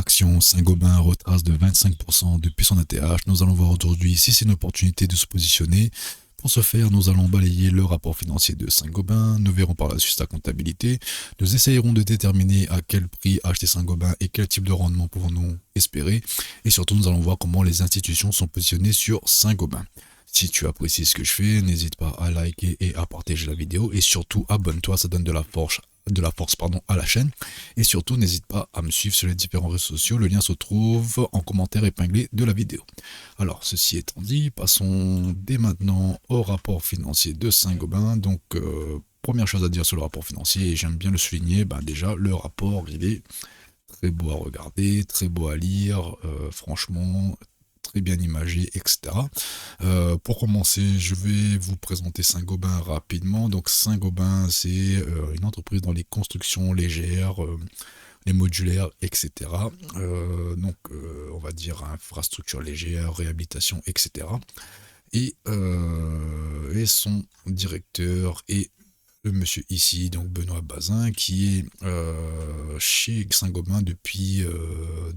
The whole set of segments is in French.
action, Saint-Gobain retrace de 25% depuis son ATH. Nous allons voir aujourd'hui si c'est une opportunité de se positionner. Pour ce faire, nous allons balayer le rapport financier de Saint-Gobain. Nous verrons par la suite sa comptabilité. Nous essayerons de déterminer à quel prix acheter Saint-Gobain et quel type de rendement pouvons-nous espérer. Et surtout, nous allons voir comment les institutions sont positionnées sur Saint-Gobain. Si tu apprécies ce que je fais, n'hésite pas à liker et à partager la vidéo. Et surtout, abonne-toi, ça donne de la force à la chaîne. Et surtout, n'hésite pas à me suivre sur les différents réseaux sociaux. Le lien se trouve en commentaire épinglé de la vidéo. Alors, ceci étant dit, passons dès maintenant au rapport financier de Saint-Gobain. Donc, première chose à dire sur le rapport financier, et j'aime bien le souligner, déjà, le rapport, il est très beau à regarder, très beau à lire, franchement, très bien imagé, etc. Pour commencer, je vais vous présenter Saint-Gobain rapidement. Donc Saint-Gobain, c'est une entreprise dans les constructions légères, les modulaires, etc. On va dire infrastructure légère, réhabilitation, etc. Et son directeur est le monsieur ici, donc Benoît Bazin, qui est chez Saint-Gobain depuis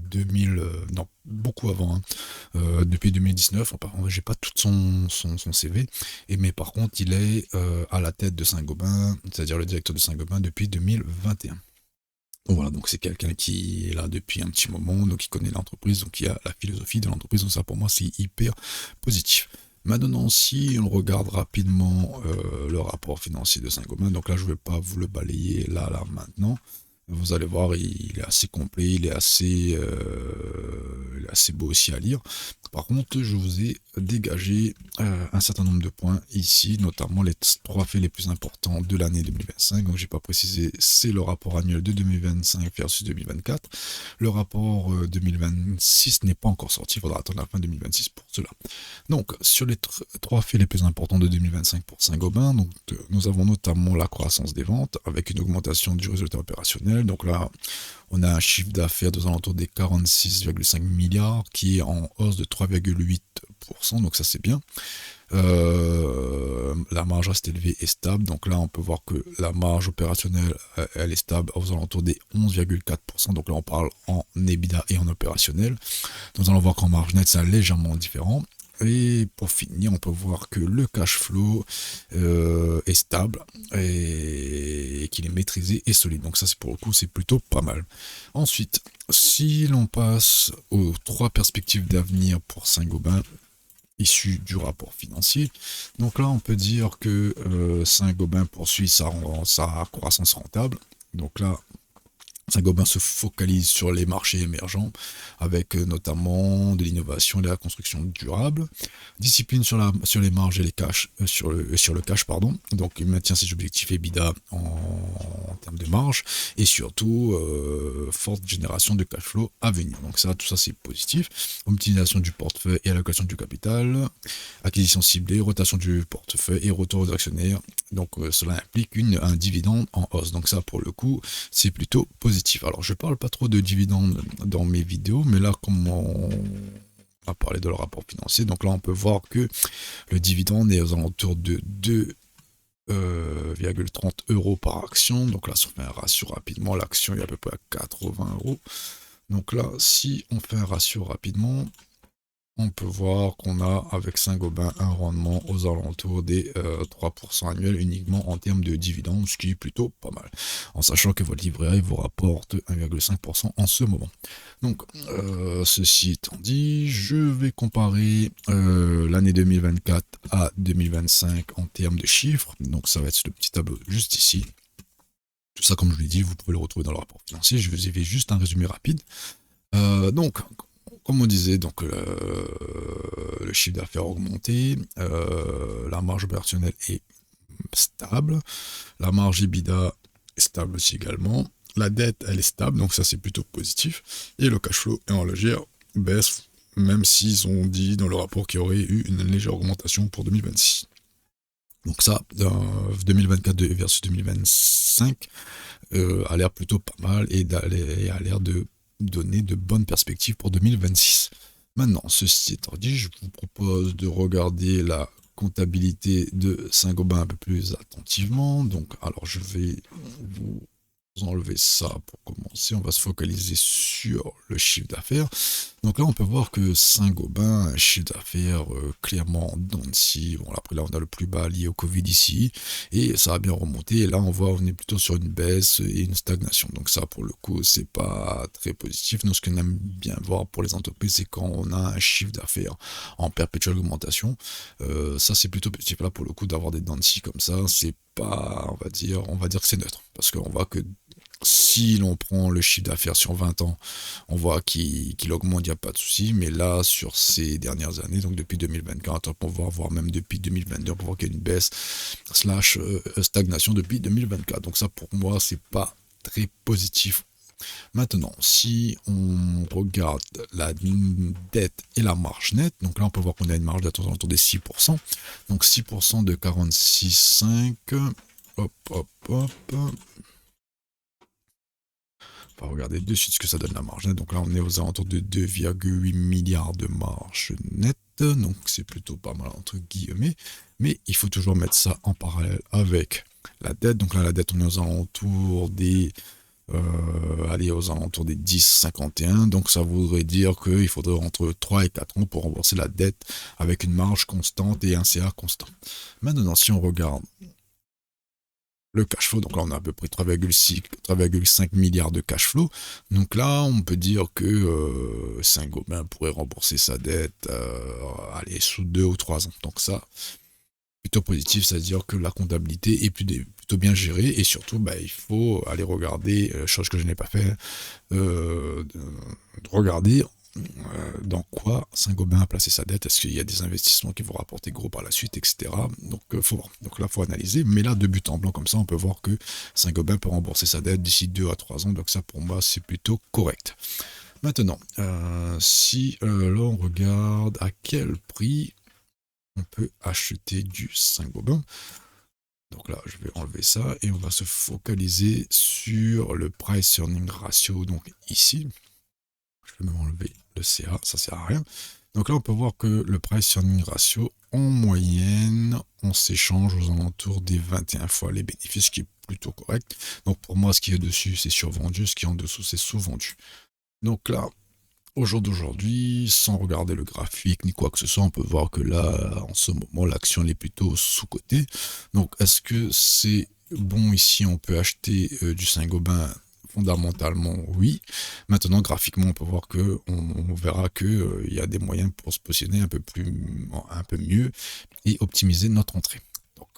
2000, non, beaucoup avant, depuis 2019. Enfin, j'ai pas tout son CV, mais par contre, il est à la tête de Saint-Gobain, c'est-à-dire le directeur de Saint-Gobain depuis 2021. Bon, voilà, donc c'est quelqu'un qui est là depuis un petit moment, donc il connaît l'entreprise, donc il a la philosophie de l'entreprise, donc ça pour moi c'est hyper positif. Maintenant, si on regarde rapidement le rapport financier de Saint-Gobain, donc là je ne vais pas vous le balayer là maintenant. Vous allez voir, il est assez complet, il est assez beau aussi à lire. Par contre, je vous ai dégagé un certain nombre de points ici, notamment les 3 faits les plus importants de l'année 2025. Donc, j'ai pas précisé, c'est le rapport annuel de 2025 versus 2024. Le rapport 2026 n'est pas encore sorti, il faudra attendre la fin 2026 pour cela. Donc, sur les 3 faits les plus importants de 2025 pour Saint-Gobain, donc nous avons notamment la croissance des ventes avec une augmentation du résultat opérationnel. Donc là, on a un chiffre d'affaires aux alentours des 46,5 milliards qui est en hausse de 3,8%, donc ça c'est bien. La marge reste élevée et stable, donc là on peut voir que la marge opérationnelle elle est stable aux alentours des 11,4%, donc là on parle en EBITDA et en opérationnel. Nous allons voir qu'en marge nette c'est légèrement différent. Et pour finir, on peut voir que le cash flow est stable et qu'il est maîtrisé et solide. Donc ça, c'est pour le coup, c'est plutôt pas mal. Ensuite, si l'on passe aux 3 perspectives d'avenir pour Saint-Gobain, issues du rapport financier, donc là, on peut dire que Saint-Gobain poursuit sa croissance rentable. Donc là, Saint-Gobain se focalise sur les marchés émergents avec notamment de l'innovation et de la construction durable, discipline sur les marges et les cash, sur le cash, pardon. Donc il maintient ses objectifs EBITDA en termes de marge et surtout forte génération de cash flow à venir. Donc ça, tout ça c'est positif. Optimisation du portefeuille et allocation du capital, acquisition ciblée, rotation du portefeuille et retour aux actionnaires. Donc cela implique un dividende en hausse. Donc ça pour le coup c'est plutôt positif. Alors je parle pas trop de dividendes dans mes vidéos, mais là comme on a parlé de le rapport financier, donc là on peut voir que le dividende est aux alentours de 2,30 € par action. Donc là si on fait un ratio rapidement, l'action est à peu près à 80 €. Donc là si on fait un ratio rapidement, on peut voir qu'on a avec Saint-Gobain un rendement aux alentours des 3% annuels uniquement en termes de dividendes, ce qui est plutôt pas mal, en sachant que votre livret A vous rapporte 1,5% en ce moment. Donc, ceci étant dit, je vais comparer l'année 2024 à 2025 en termes de chiffres. Donc, ça va être le petit tableau juste ici. Tout ça, comme je l'ai dit, vous pouvez le retrouver dans le rapport financier. Je vous ai fait juste un résumé rapide. Donc, comme on disait, donc le chiffre d'affaires a augmenté, la marge opérationnelle est stable, la marge EBITDA est stable aussi également, la dette elle est stable, donc ça c'est plutôt positif, et le cash flow est en légère baisse, même s'ils ont dit dans le rapport qu'il y aurait eu une légère augmentation pour 2026. Donc ça, 2024 versus 2025 a l'air plutôt pas mal et a l'air de donner de bonnes perspectives pour 2026. Maintenant, ceci étant dit, je vous propose de regarder la comptabilité de Saint-Gobain un peu plus attentivement. Donc, alors je vais vous enlever ça pour commencer. On va se focaliser sur le chiffre d'affaires. Donc là, on peut voir que Saint-Gobain a un chiffre d'affaires clairement en dents de scie. Bon, après là, on a le plus bas lié au Covid ici. Et ça a bien remonté. Et là, on est plutôt sur une baisse et une stagnation. Donc ça, pour le coup, c'est pas très positif. Nous, ce qu'on aime bien voir pour les entreprises, c'est quand on a un chiffre d'affaires en perpétuelle augmentation. Ça, c'est plutôt positif. Là, pour le coup, d'avoir des dents de scie comme ça, c'est pas, on va dire que c'est neutre. Parce qu'on voit que si l'on prend le chiffre d'affaires sur 20 ans, on voit qu'il augmente, il n'y a pas de souci. Mais là, sur ces dernières années, donc depuis 2024, on peut voir même depuis 2022, on peut voir qu'il y a une baisse slash stagnation depuis 2024. Donc ça, pour moi, c'est pas très positif. Maintenant, si on regarde la dette et la marge nette, donc là, on peut voir qu'on a une marge dette autour des 6%. Donc 6% de 46,5. Hop, hop, hop. On va regarder de suite ce que ça donne la marge nette. Donc là, on est aux alentours de 2,8 milliards de marge nette. Donc c'est plutôt pas mal entre guillemets. Mais il faut toujours mettre ça en parallèle avec la dette. Donc là, la dette, on est aux alentours des aux alentours des 10,51. Donc ça voudrait dire qu'il faudrait entre 3 et 4 ans pour rembourser la dette avec une marge constante et un CA constant. Maintenant, si on regarde le cash flow, donc là on a à peu près 3,5 milliards de cash flow. Donc là on peut dire que Saint-Gobain pourrait rembourser sa dette sous 2 ou 3 ans. Donc ça, plutôt positif, c'est-à-dire que la comptabilité est plutôt bien gérée et surtout il faut aller regarder, chose que je n'ai pas fait, de regarder dans quoi Saint-Gobain a placé sa dette, est-ce qu'il y a des investissements qui vont rapporter gros par la suite, etc. Donc faut voir. Donc là, faut analyser. Mais là, de but en blanc comme ça, on peut voir que Saint-Gobain peut rembourser sa dette d'ici 2 à 3 ans. Donc ça, pour moi, c'est plutôt correct. Maintenant, si là, on regarde à quel prix on peut acheter du Saint-Gobain. Donc là, je vais enlever ça et on va se focaliser sur le price earning ratio. Donc ici, je vais même enlever le CA, ça sert à rien. Donc là, on peut voir que le price earning ratio, en moyenne, on s'échange aux alentours des 21 fois les bénéfices, ce qui est plutôt correct. Donc pour moi, ce qui est dessus, c'est survendu, ce qui est en dessous, c'est sous-vendu. Donc là, au jour d'aujourd'hui, sans regarder le graphique ni quoi que ce soit, on peut voir que là, en ce moment, l'action est plutôt sous-cotée. Donc est-ce que c'est bon ici, on peut acheter du Saint-Gobain? Fondamentalement, oui. Maintenant, graphiquement, on peut voir que on verra que il y a des moyens pour se positionner un peu mieux et optimiser notre entrée. Donc,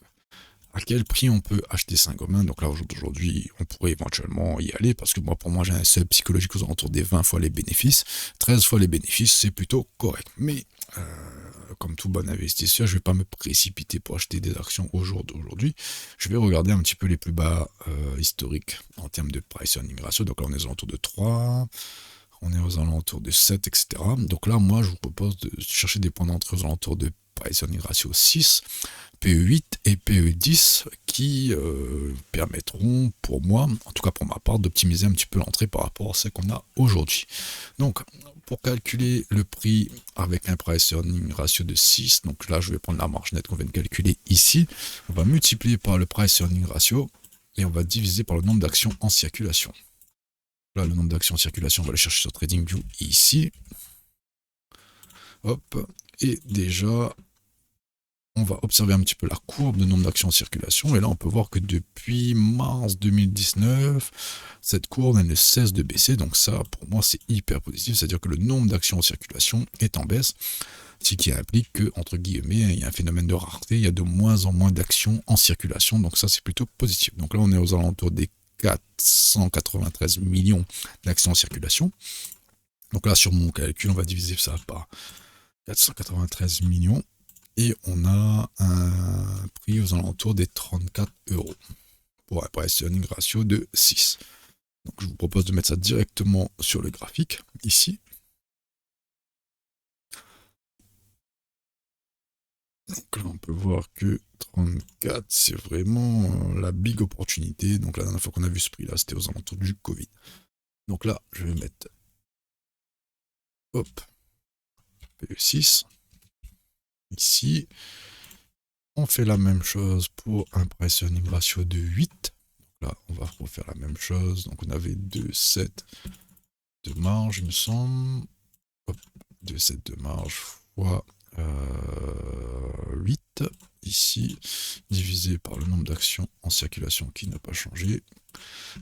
à quel prix on peut acheter Saint-Gobain? Donc là, aujourd'hui, on pourrait éventuellement y aller parce que moi, pour moi, j'ai un seuil psychologique aux alentours des 20 fois les bénéfices. 13 fois les bénéfices, c'est plutôt correct. Mais comme tout bon investisseur, je ne vais pas me précipiter pour acheter des actions au jour d'aujourd'hui. Je vais regarder un petit peu les plus bas historiques en termes de price earning ratio. Donc là, on est aux alentours de 3, on est aux alentours de 7, etc. Donc là, moi, je vous propose de chercher des points d'entrée aux alentours de price earning ratio 6, PE8 et PE10 qui permettront pour moi, en tout cas pour ma part, d'optimiser un petit peu l'entrée par rapport à ce qu'on a aujourd'hui. Donc, pour calculer le prix avec un price earning ratio de 6, donc là je vais prendre la marge nette qu'on vient de calculer ici, on va multiplier par le price earning ratio et on va diviser par le nombre d'actions en circulation. Là, le nombre d'actions en circulation, on va le chercher sur TradingView ici. Hop, et déjà, on va observer un petit peu la courbe de nombre d'actions en circulation. Et là, on peut voir que depuis mars 2019, cette courbe, elle ne cesse de baisser. Donc ça, pour moi, c'est hyper positif. C'est-à-dire que le nombre d'actions en circulation est en baisse. Ce qui implique que, entre guillemets, il y a un phénomène de rareté. Il y a de moins en moins d'actions en circulation. Donc ça, c'est plutôt positif. Donc là, on est aux alentours des 493 millions d'actions en circulation. Donc là, sur mon calcul, on va diviser ça par 493 millions. Et on a un prix aux alentours des 34 € pour un price earning ratio de 6. Donc je vous propose de mettre ça directement sur le graphique, ici. Donc là, on peut voir que 34, c'est vraiment la big opportunité. Donc la dernière fois qu'on a vu ce prix-là, c'était aux alentours du Covid. Donc là, je vais mettre hop, PE6. Ici, on fait la même chose pour un price earning ratio de 8. Là, on va refaire la même chose. Donc on avait 2,7 de marge, il me semble. Hop, 2,7 de marge fois 8 ici, divisé par le nombre d'actions en circulation qui n'a pas changé.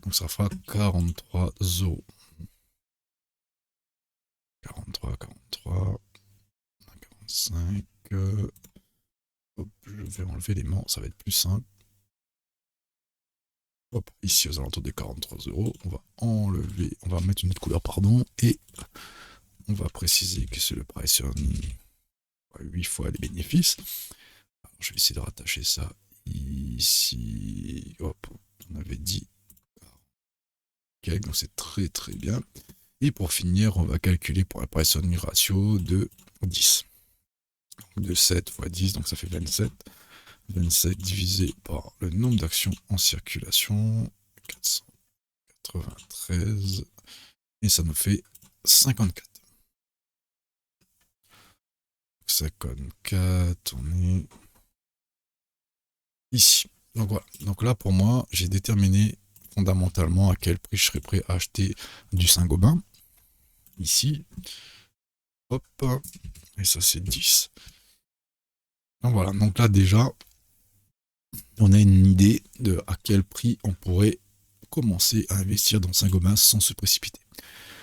Donc ça fera 43 euros. 43, 45. Hop, je vais enlever les mains, ça va être plus simple. Hop, ici aux alentours des 43 euros, on va enlever, on va mettre une autre couleur, pardon, et on va préciser que c'est le price earning 8 fois les bénéfices. Alors, je vais essayer de rattacher ça ici. Hop, on avait dit. Ok, donc c'est très très bien. Et pour finir, on va calculer pour un price earning ratio de 10. De 7 fois 10, donc ça fait 27. 27 divisé par le nombre d'actions en circulation, 493, et ça nous fait 54. 54, on est ici. Donc voilà, donc là pour moi, j'ai déterminé fondamentalement à quel prix je serais prêt à acheter du Saint-Gobain. Ici, hop, et ça c'est 10. Donc voilà, donc là déjà, on a une idée de à quel prix on pourrait commencer à investir dans Saint-Gobain sans se précipiter.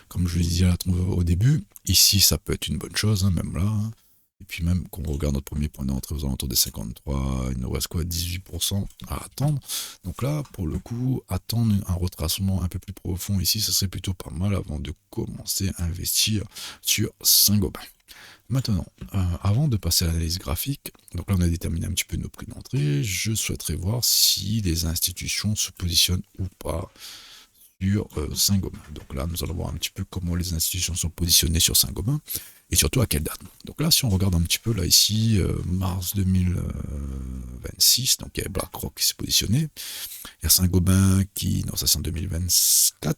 Comme je le disais au début, ici ça peut être une bonne chose, hein, même là. Hein. Et puis même quand on regarde notre premier point d'entrée aux alentours des 53, il nous reste quoi, 18% à attendre. Donc là, pour le coup, attendre un retracement un peu plus profond ici, ça serait plutôt pas mal avant de commencer à investir sur Saint-Gobain. Maintenant, avant de passer à l'analyse graphique, donc là on a déterminé un petit peu nos prix d'entrée, je souhaiterais voir si les institutions se positionnent ou pas sur Saint-Gobain. Donc là, nous allons voir un petit peu comment les institutions sont positionnées sur Saint-Gobain et surtout à quelle date. Donc là, si on regarde un petit peu, là ici, mars 2026, donc il y a BlackRock qui s'est positionné. Il y a Saint-Gobain qui, non, ça c'est en 2024.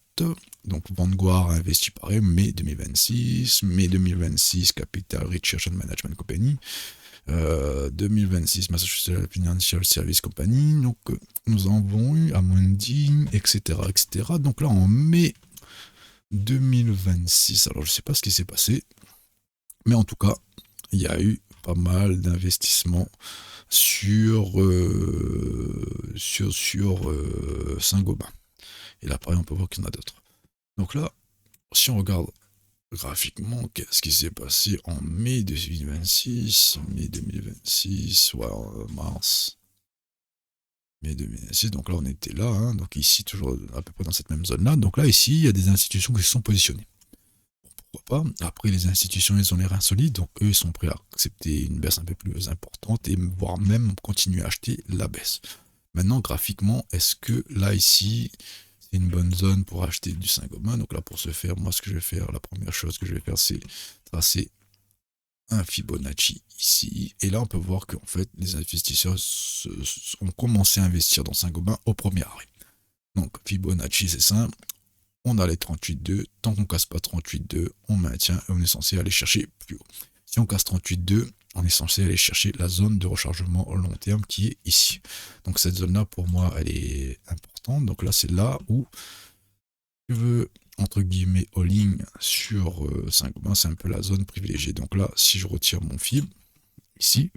Donc Vanguard a investi pareil, mai 2026. Mai 2026, Capital Research and Management Company. 2026, Massachusetts Financial Service Company. Donc nous avons eu Amundi, etc., etc. Donc là, en mai 2026, alors je ne sais pas ce qui s'est passé, mais en tout cas, il y a eu pas mal d'investissements sur Saint-Gobain. Et là, pareil, on peut voir qu'il y en a d'autres. Donc là, si on regarde graphiquement, qu'est-ce qui s'est passé en mai 2026, mars, mai 2026, donc là on était là, hein, donc ici toujours à peu près dans cette même zone-là, donc là ici il y a des institutions qui se sont positionnées. Pourquoi pas. Après les institutions ils ont l'air insolites, donc eux ils sont prêts à accepter une baisse un peu plus importante et voire même continuer à acheter la baisse. Maintenant graphiquement, est-ce que là ici c'est une bonne zone pour acheter du Saint-Gobain? Donc là pour ce faire, moi ce que je vais faire, la première chose que je vais faire c'est tracer un Fibonacci ici, et là on peut voir qu'en fait les investisseurs ont commencé à investir dans Saint-Gobain au premier arrêt. Donc Fibonacci c'est simple, on a les 38,2, tant qu'on casse pas 38,2, on maintient et on est censé aller chercher plus haut. Si on casse 38,2, on est censé aller chercher la zone de rechargement au long terme qui est ici. Donc cette zone-là, pour moi, elle est importante. Donc là, c'est là où je veux, entre guillemets, all-in sur Saint-Gobain, c'est un peu la zone privilégiée. Donc là, si je retire mon fib, ici,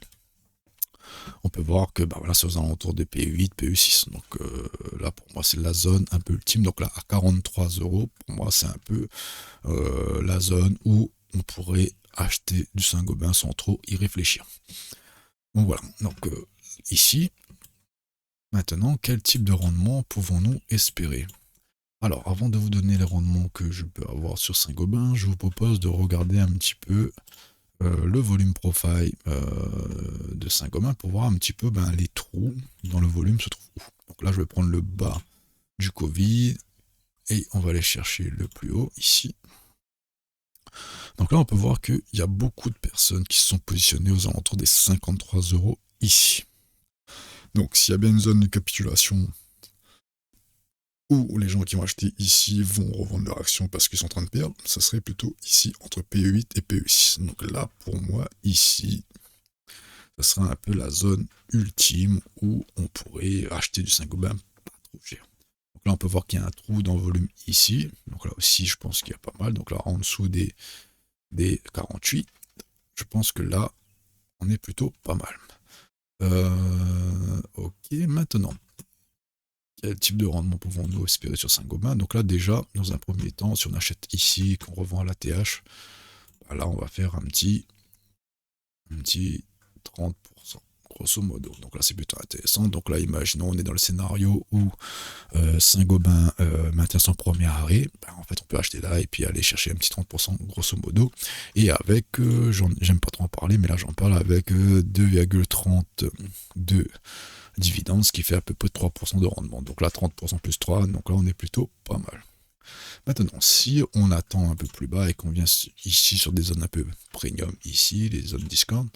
on peut voir que bah voilà, c'est aux alentours de PE8, PE6. Donc là, pour moi, c'est la zone un peu ultime. Donc là, à 43 euros, pour moi, c'est un peu la zone où on pourrait acheter du Saint-Gobain sans trop y réfléchir. Donc voilà. Donc ici, maintenant, quel type de rendement pouvons-nous espérer? Alors, avant de vous donner les rendements que je peux avoir sur Saint-Gobain, je vous propose de regarder un petit peu le volume profile de Saint-Gobain pour voir un petit peu les trous dans le volume se trouvent où. Donc là, je vais prendre le bas du Covid et on va aller chercher le plus haut ici. Donc là, on peut voir qu'il y a beaucoup de personnes qui se sont positionnées aux alentours des 53 euros ici. Donc s'il y a bien une zone de capitulation où les gens qui ont acheté ici vont revendre leur action parce qu'ils sont en train de perdre, ça serait plutôt ici, entre PE8 et PE6. Donc là, pour moi, ici, ça sera un peu la zone ultime où on pourrait acheter du Saint-Gobain pas trop cher. Donc là, on peut voir qu'il y a un trou dans le volume ici. Donc là aussi, je pense qu'il y a pas mal. Donc là, en dessous des 48, je pense que là, on est plutôt pas mal. Ok, maintenant, quel type de rendement pouvons-nous espérer sur Saint-Gobain? Donc là, déjà, dans un premier temps, si on achète ici, qu'on revend à l'ATH, là, on va faire un petit 30%, grosso modo. Donc là, c'est plutôt intéressant. Donc là, imaginons, on est dans le scénario où Saint-Gobain maintient son premier arrêt. Ben, en fait, on peut acheter là et puis aller chercher un petit 30%, grosso modo. Et avec, j'aime pas trop en parler, mais là, j'en parle avec 2,32 dividendes, ce qui fait à peu près 3% de rendement. Donc là, 30% plus 3, donc là, on est plutôt pas mal. Maintenant, si on attend un peu plus bas et qu'on vient ici sur des zones un peu premium, ici, les zones discount,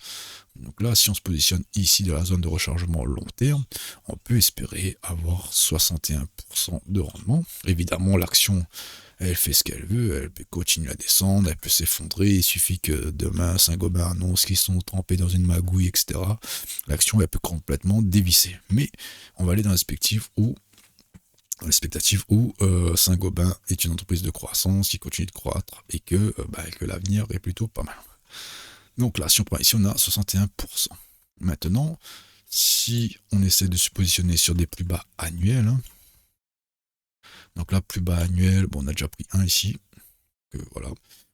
donc là, si on se positionne ici dans la zone de rechargement long terme, on peut espérer avoir 61% de rendement. Évidemment, l'action, elle fait ce qu'elle veut, elle peut continuer à descendre, elle peut s'effondrer, il suffit que demain Saint-Gobain annonce qu'ils sont trempés dans une magouille, etc. L'action, elle peut complètement dévisser. Mais on va aller dans l'expectative où Saint-Gobain est une entreprise de croissance qui continue de croître et que l'avenir est plutôt pas mal. Donc là, si on prend ici, on a 61%. Maintenant, si on essaie de se positionner sur des plus bas annuels, donc là, plus bas annuel, bon, on a déjà pris un ici, voilà.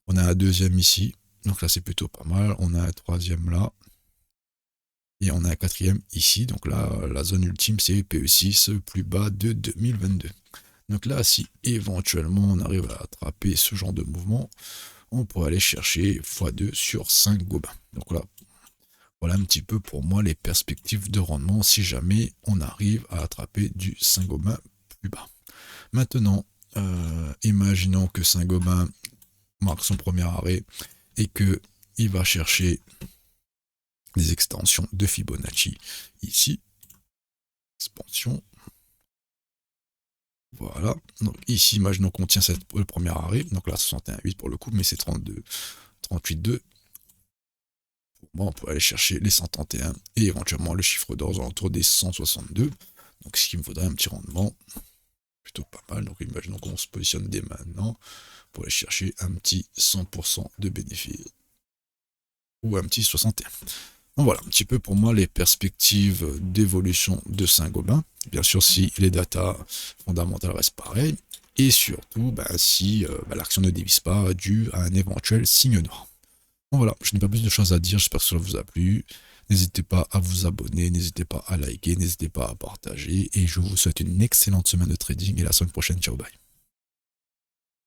On a un deuxième ici, donc là, c'est plutôt pas mal. On a un troisième là, et on a un quatrième ici, donc là, la zone ultime, c'est PE6, plus bas de 2022. Donc là, si éventuellement on arrive à attraper ce genre de mouvement, on pourrait aller chercher x2 sur Saint-Gobain. Donc voilà un petit peu pour moi les perspectives de rendement si jamais on arrive à attraper du Saint-Gobain plus bas. Maintenant, imaginons que Saint-Gobain marque son premier arrêt et qu'il va chercher des extensions de Fibonacci ici. Expansion. Voilà. Donc ici, imaginons qu'on tient le premier arrêt. Donc là, 61,8 pour le coup, mais c'est 32, 38,2. Bon, on peut aller chercher les 131 et éventuellement le chiffre d'or autour des 162. Donc ce qui me faudrait un petit rendement plutôt pas mal. Donc imaginons qu'on se positionne dès maintenant pour aller chercher un petit 100% de bénéfice ou un petit 61. Donc voilà un petit peu pour moi les perspectives d'évolution de Saint-Gobain. Bien sûr, si les datas fondamentales restent pareilles et surtout si l'action ne dévisse pas dû à un éventuel signe noir. Bon voilà, je n'ai pas plus de choses à dire, j'espère que cela vous a plu. N'hésitez pas à vous abonner, n'hésitez pas à liker, n'hésitez pas à partager et je vous souhaite une excellente semaine de trading et la semaine prochaine, ciao bye.